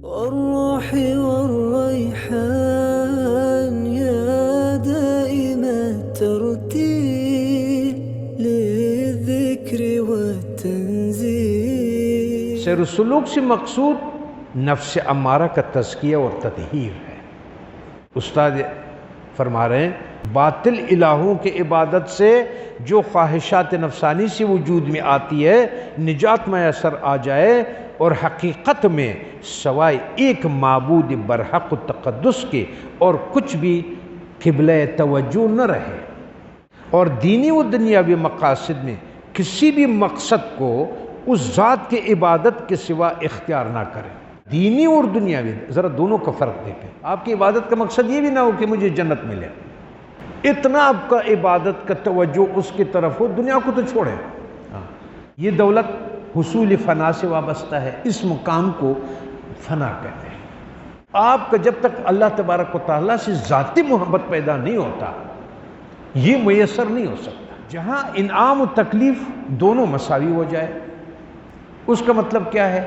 والروح والريحان يا دائم الترتيل للذكر والتنزيل. سیر السلوک سے مقصود نفس امارہ کا تزکیہ اور تطہیر ہے۔ استاد فرما رہے ہیں باطل الہوں کے عبادت سے جو خواہشات نفسانی سے وجود میں آتی ہے نجات میسر آ جائے اور حقیقت میں سوائے ایک معبود برحق و تقدس کے اور کچھ بھی قبلہ توجہ نہ رہے، اور دینی و دنیاوی مقاصد میں کسی بھی مقصد کو اس ذات کے عبادت کے سوا اختیار نہ کرے۔ دینی اور دنیاوی، ذرا دونوں کا فرق دیکھیں۔ آپ کی عبادت کا مقصد یہ بھی نہ ہو کہ مجھے جنت ملے، اتنا آپ کا عبادت کا توجہ اس کی طرف ہو، دنیا کو تو چھوڑیں۔ یہ دولت حصول فنا سے وابستہ ہے، اس مقام کو فنا کہتے ہیں۔ آپ کا جب تک اللہ تبارک و تعالیٰ سے ذاتی محبت پیدا نہیں ہوتا یہ میسر نہیں ہو سکتا۔ جہاں انعام و تکلیف دونوں مساوی ہو جائے، اس کا مطلب کیا ہے؟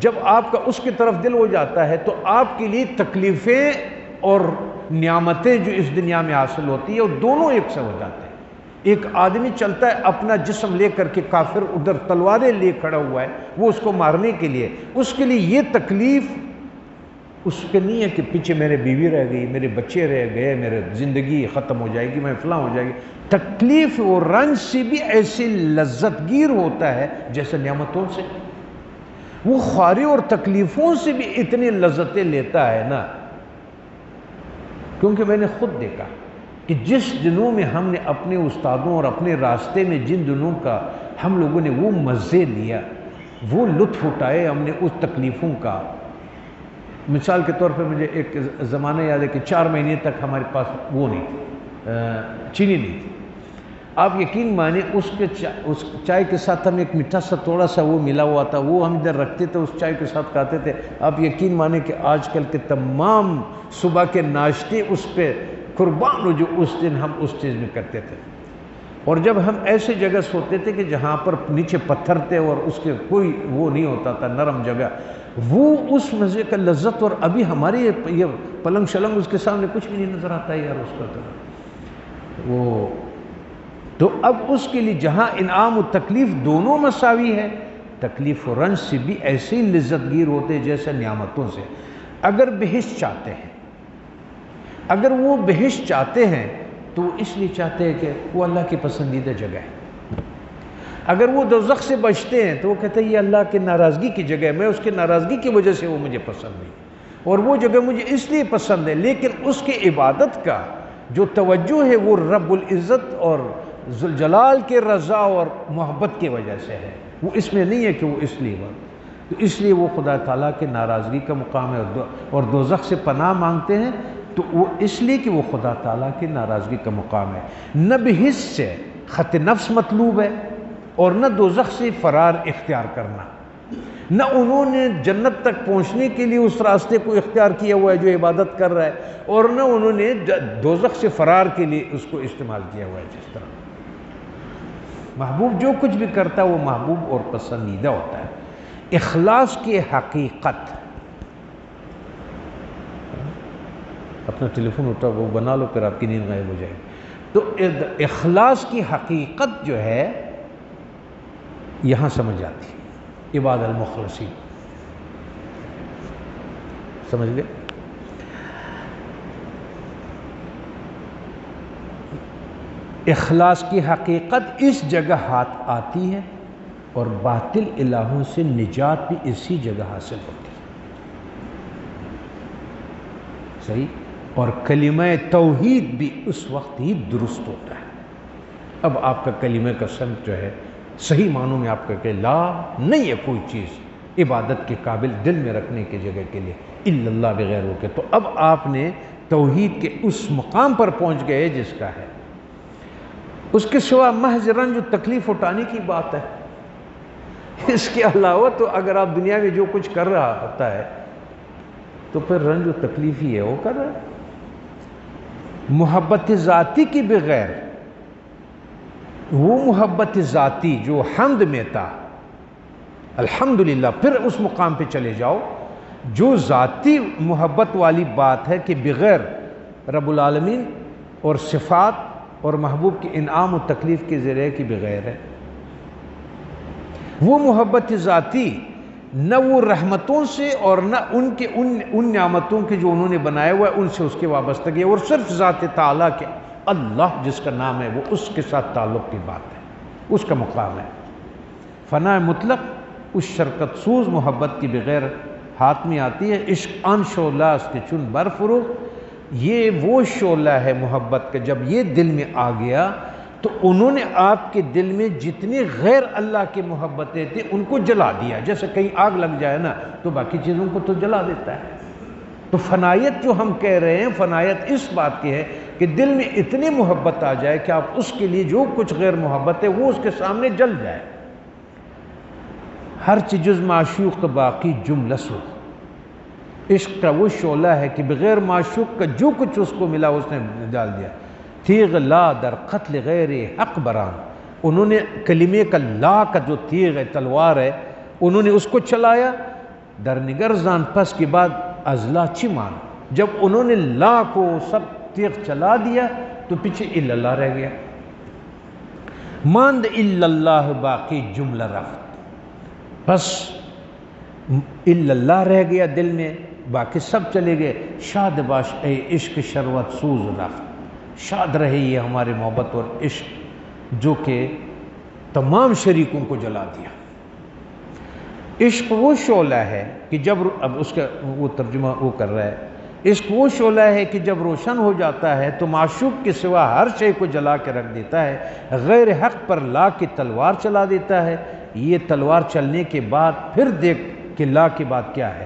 جب آپ کا اس کی طرف دل ہو جاتا ہے تو آپ کے لیے تکلیفیں اور نعمتیں جو اس دنیا میں حاصل ہوتی ہے وہ دونوں ایک سے ہو جاتے ہیں۔ ایک آدمی چلتا ہے اپنا جسم لے کر کے، کافر ادھر تلواریں لے کھڑا ہوا ہے وہ اس کو مارنے کے لیے، اس کے لیے یہ تکلیف اس کے نہیں ہے کہ پیچھے میرے بیوی رہ گئی، میرے بچے رہ گئے، میرے زندگی ختم ہو جائے گی، میں فلاں ہو جائے گی۔ تکلیف اور رنج سے بھی ایسے لذت گیر ہوتا ہے جیسے نعمتوں سے، وہ خواری اور تکلیفوں سے بھی اتنی لذتیں لیتا ہے نا، کیونکہ میں نے خود دیکھا کہ جس دنوں میں ہم نے اپنے استادوں اور اپنے راستے میں جن دنوں کا ہم لوگوں نے وہ مزے لیا، وہ لطف اٹھائے ہم نے اس تکلیفوں کا۔ مثال کے طور پہ مجھے ایک زمانہ یاد ہے کہ 4 مہینے تک ہمارے پاس وہ نہیں تھی، چینی نہیں تھی۔ آپ یقین مانیں اس چائے کے ساتھ ہمیں ایک میٹھا سا تھوڑا سا وہ ملا ہوا تھا، وہ ہم ادھر رکھتے تھے، اس چائے کے ساتھ کھاتے تھے۔ آپ یقین مانیں کہ آج کل کے تمام صبح کے ناشتے اس پہ قربان ہو جو اس دن ہم اس چیز میں کرتے تھے۔ اور جب ہم ایسے جگہ سوتے تھے کہ جہاں پر نیچے پتھر تھے اور اس کے کوئی وہ نہیں ہوتا تھا، نرم جگہ، وہ اس مزے کا لذت، اور ابھی ہماری یہ پلنگ شلنگ اس کے سامنے کچھ بھی نہیں نظر آتا ہے یار اس کا تو اب اس کے لیے جہاں انعام و تکلیف دونوں مساوی ہے، تکلیف و رنج سے بھی ایسے ہی لذت گیر ہوتے جیسے نعمتوں سے۔ اگر بہشت چاہتے ہیں، اگر وہ بہشت چاہتے ہیں تو وہ اس لیے چاہتے ہیں کہ وہ اللہ کی پسندیدہ جگہ ہے۔ اگر وہ دوزخ سے بچتے ہیں تو وہ کہتے ہیں یہ اللہ کی ناراضگی کی جگہ ہے، میں اس کی ناراضگی کی وجہ سے وہ مجھے پسند نہیں، اور وہ جگہ مجھے اس لیے پسند ہے، لیکن اس کی عبادت کا جو توجہ ہے وہ رب العزت اور ذوالجلال کے رضا اور محبت کی وجہ سے ہے، وہ اس میں نہیں ہے کہ وہ اس لیے تو اس لیے وہ خدا تعالیٰ کے ناراضگی کا مقام ہے، اور دوزخ سے پناہ مانگتے ہیں تو وہ اس لیے کہ وہ خدا تعالیٰ کی ناراضگی کا مقام ہے۔ نہ بہشت سے خط نفس مطلوب ہے اور نہ دوزخ سے فرار اختیار کرنا، نہ انہوں نے جنت تک پہنچنے کے لیے اس راستے کو اختیار کیا ہوا ہے جو عبادت کر رہا ہے، اور نہ انہوں نے دوزخ سے فرار کے لیے اس کو استعمال کیا ہوا ہے۔ جس طرح محبوب جو کچھ بھی کرتا ہے وہ محبوب اور پسندیدہ ہوتا ہے۔ اخلاص کی حقیقت، اپنا ٹیلی فون اٹھا وہ بنا لو پھر آپ کی نیند غائب ہو جائے گی۔ تو اخلاص کی حقیقت جو ہے یہاں سمجھ آتی ہے، عباد المخلصین، سمجھ گئے؟ اخلاص کی حقیقت اس جگہ ہاتھ آتی ہے، اور باطل الہوں سے نجات بھی اسی جگہ حاصل ہوتی ہے، صحیح؟ اور کلمہ توحید بھی اس وقت ہی درست ہوتا ہے۔ اب آپ کا کلمہ کا سمت جو ہے صحیح معنوں میں آپ کا کہ لا نہیں ہے کوئی چیز عبادت کے قابل دل میں رکھنے کی جگہ کے لیے الا اللہ بغیر ہو کے، تو اب آپ نے توحید کے اس مقام پر پہنچ گئے جس کا ہے، اس کے سوا محض رنج و تکلیف اٹھانے کی بات ہے۔ اس کے علاوہ تو اگر آپ دنیا میں جو کچھ کر رہا ہوتا ہے تو پھر رنج و تکلیف ہی ہے وہ کر رہا ہے۔ محبت ذاتی کی بغیر، وہ محبت ذاتی جو حمد میں تھا، الحمدللہ، پھر اس مقام پہ چلے جاؤ جو ذاتی محبت والی بات ہے کہ بغیر رب العالمین اور صفات اور محبوب کی انعام و تکلیف کے ذریعے کی بغیر ہے، وہ محبت ذاتی نہ وہ رحمتوں سے اور نہ ان نعمتوں کے جو انہوں نے بنائے ہوا ہے ان سے اس کے وابستگی ہے، اور صرف ذات تعالیٰ کے اللہ جس کا نام ہے وہ اس کے ساتھ تعلق کی بات ہے، اس کا مقام ہے۔ فنا مطلق اس شرکت سوز محبت کی بغیر ہاتھ میں آتی ہے۔ عشق آن شعلہ اس کے چن برفرو، یہ وہ شعلہ ہے محبت کا، جب یہ دل میں آ گیا تو انہوں نے آپ کے دل میں جتنی غیر اللہ کی محبتیں تھیں ان کو جلا دیا، جیسے کہیں آگ لگ جائے نا تو باقی چیزوں کو تو جلا دیتا ہے۔ تو فنائیت جو ہم کہہ رہے ہیں، فنائیت اس بات کی ہے کہ دل میں اتنی محبت آ جائے کہ آپ اس کے لیے جو کچھ غیر محبت ہے وہ اس کے سامنے جل جائے۔ ہر چیز معشوق باقی جملہ سو، عشق کا وہ شعلہ ہے کہ بغیر معشوق کا جو کچھ اس کو ملا اس نے ڈال دیا۔ تیغ لا در قتل غیر حق بران، انہوں نے کلمے کا لا کا جو تیغ ہے، تلوار ہے، انہوں نے اس کو چلایا۔ در نگرزان پس کے بعد ازلا چمان، جب انہوں نے لا کو سب تیغ چلا دیا تو پیچھے الا اللہ رہ گیا۔ ماند الا اللہ باقی جملہ رفت، بس الا اللہ رہ گیا دل میں، باقی سب چلے گئے۔ شاد باش اے عشق شروت سوز رفت، شاد رہے یہ ہمارے محبت اور عشق جو کہ تمام شریکوں کو جلا دیا۔ عشق وہ شعلہ ہے کہ جب اب اس کا وہ ترجمہ وہ کر رہا ہے، عشق وہ شعلہ ہے کہ جب روشن ہو جاتا ہے تو معشوق کے سوا ہر شے کو جلا کے رکھ دیتا ہے، غیر حق پر لا کی تلوار چلا دیتا ہے۔ یہ تلوار چلنے کے بعد پھر دیکھ کہ لا کی بات کیا ہے،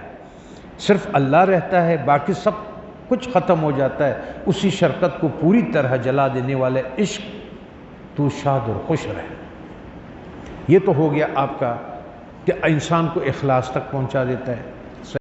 صرف اللہ رہتا ہے، باقی سب کچھ ختم ہو جاتا ہے۔ اسی شرکت کو پوری طرح جلا دینے والے عشق تو شاد اور خوش رہے۔ یہ تو ہو گیا آپ کا کہ انسان کو اخلاص تک پہنچا دیتا ہے۔